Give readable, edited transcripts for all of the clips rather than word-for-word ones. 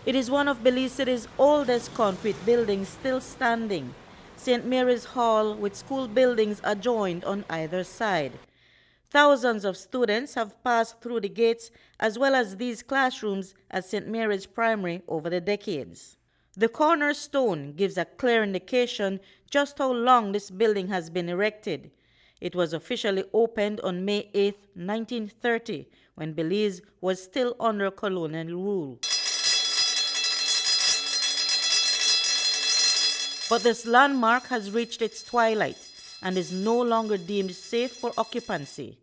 It is one of Belize City's oldest concrete buildings still standing. St. Mary's Hall with school buildings adjoined on either side. Thousands of students have passed through the gates as well as these classrooms at St. Mary's Primary over the decades. The cornerstone gives a clear indication just how long this building has been erected. It was officially opened on May 8, 1930, when Belize was still under colonial rule. But this landmark has reached its twilight and is no longer deemed safe for occupancy.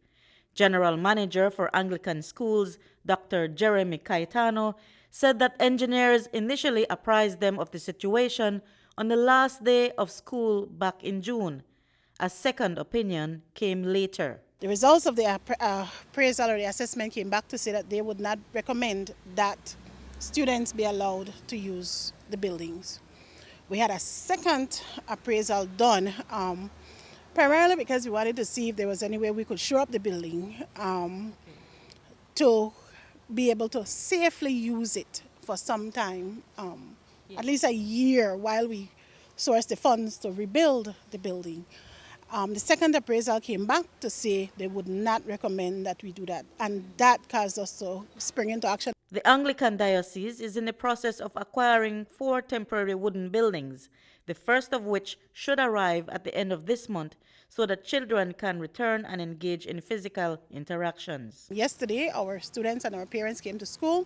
General Manager for Anglican Schools, Dr. Jeremy Cayetano, said that engineers initially apprised them of the situation on the last day of school back in June. A second opinion came later. The results of the appraisal or the assessment came back to say that they would not recommend that students be allowed to use the buildings. We had a second appraisal done, primarily because we wanted to see if there was any way we could shore up the building to be able to safely use it for some time, at least a year, while we source the funds to rebuild the building. The second appraisal came back to say they would not recommend that we do that, and that caused us to spring into action. The Anglican Diocese is in the process of acquiring 4 temporary wooden buildings, the first of which should arrive at the end of this month so that children can return and engage in physical interactions. Yesterday, our students and our parents came to school.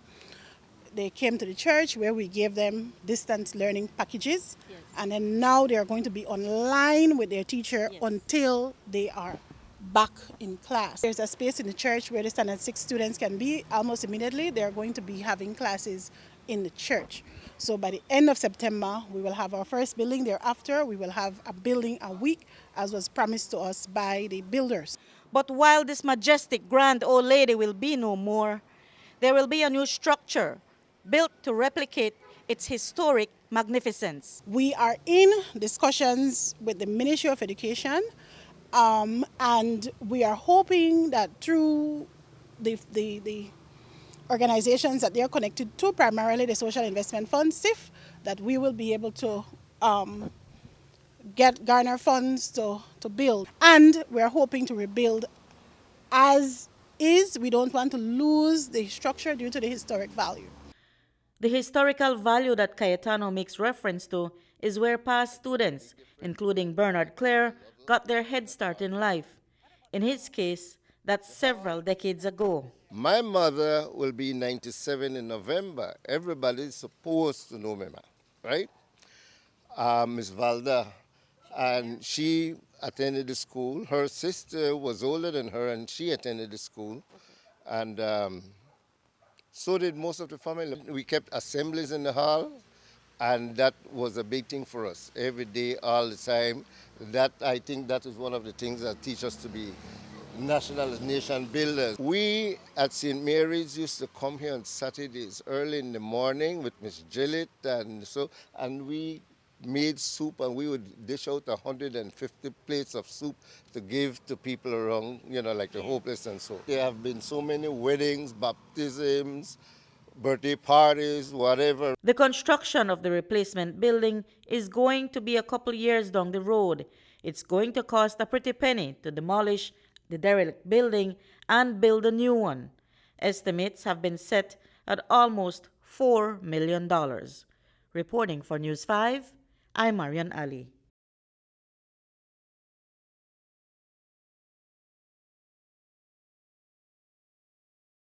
They came to the church where we gave them distance learning packages. Yes. And then now they are going to be online with their teacher, yes, until they are back in class. There's a space in the church where the standard 6 students can be. Almost immediately they're going to be having classes in the church. So by the end of September, we will have our first building. Thereafter, we will have a building a week, as was promised to us by the builders. But while this majestic grand old lady will be no more, there will be a new structure built to replicate its historic magnificence. We are in discussions with the Ministry of Education, and we are hoping that through the organizations that they are connected to, primarily the Social Investment Fund, SIF, that we will be able to garner funds to build. And we're hoping to rebuild as is. We don't want to lose the structure due to the historic value. The historical value that Cayetano makes reference to is where past students, including Bernard Clare, got their head start in life. In his case, that's several decades ago. My mother will be 97 in November. Everybody's supposed to know me, right? Miss Valda, and she attended the school. Her sister was older than her, and she attended the school. And so did most of the family. We kept assemblies in the hall, and that was a big thing for us. Every day, all the time. That, I think, that is one of the things that teach us to be nation builders. We at St. Mary's used to come here on Saturdays early in the morning with Miss Gillett, and we made soup, and we would dish out 150 plates of soup to give to people around, like the hopeless and so. There have been so many weddings, baptisms, birthday parties, whatever. The construction of the replacement building is going to be a couple years down the road. It's going to cost a pretty penny to demolish the derelict building and build a new one. Estimates have been set at almost $4 million. Reporting for News 5, I'm Marion Ali.